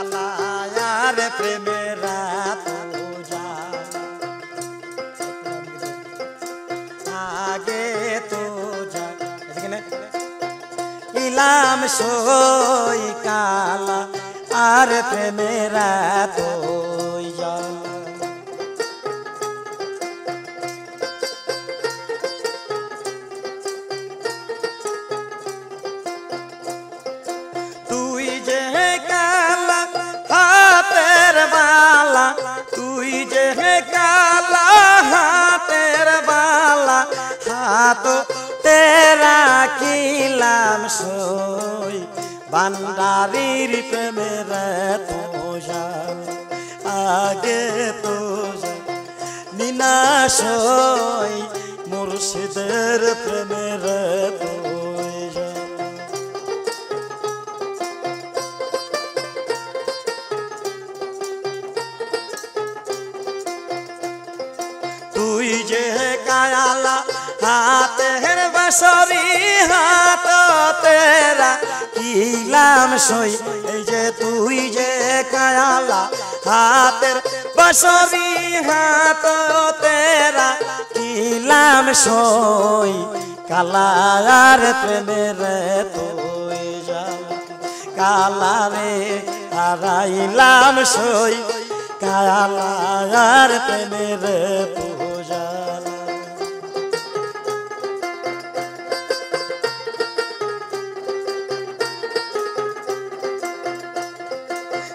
কালায়ার প্রেমের আগে তো যা ইলাম সই কালা আর প্রেমের তো তুই যে কালা হাতের বালা তুই যে কালা হাতের বালা হাত তেরা কিলাম সই বান্দারির প্রেমের তোজা আগে তোজা নিনা সই মুর্শিদের প্রেমের তোজা তুই যে কায়ালা হাতের বাঁশরি হাত তেরা কিলাম সই এই যে তুই যে কায়ালা হাতের বাঁশরি হাত তেরা কিলাম সই কালার প্রেমের তুই কালারে হারাইলাম সই কালার প্রেমের পূজা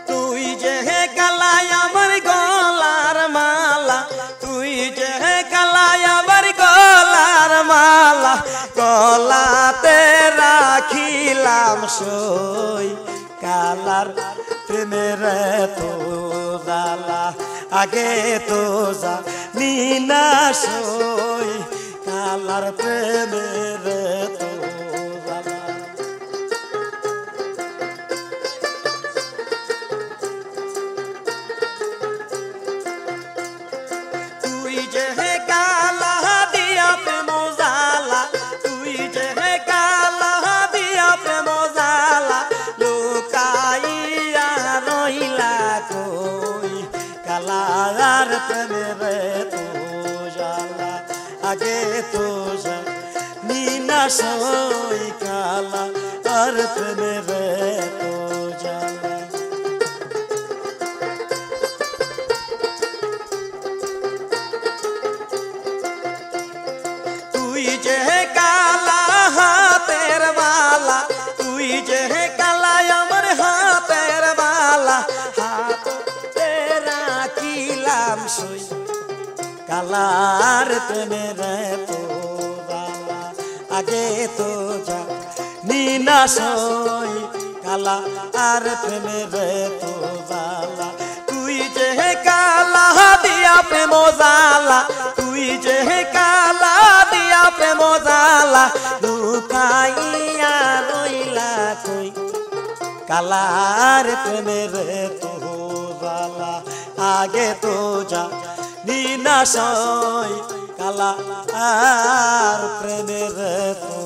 তুই যে কালাই আমার গলার মালা তুই যে কালাই আমার গলার মালা গলাতে রাখিলাম সই কালার প্রেমের তো জালা আগে তো যা নিনা সই কালার প্রেমের তো জালা তুই যে কালা দিয়া প্রেম জালা তুই যে কালা দিয়া প্রেম জালা লুকাইয়া রইলা কই কালার প্রেমের তো জালা আগে তো যা নিনা সই কালা আর প্রেমের তো জালা তুই যে কালা হাতের বালা তুই যে কালা আমার হাতের বালা হাত তেরা কিলাম সই কালার প্রেমের তো বালা আগে তো যা নিনা সই কালা আর প্রেমের তো বালা তুই যে কালা দিয়া প্রেম জালা তুই যে কালা দিয়া প্রেম জালা লুকাইয়া রইলা কই কালার প্রেমের তো জালা আগে তো যা নিনা সই কালা আর প্রেমের তো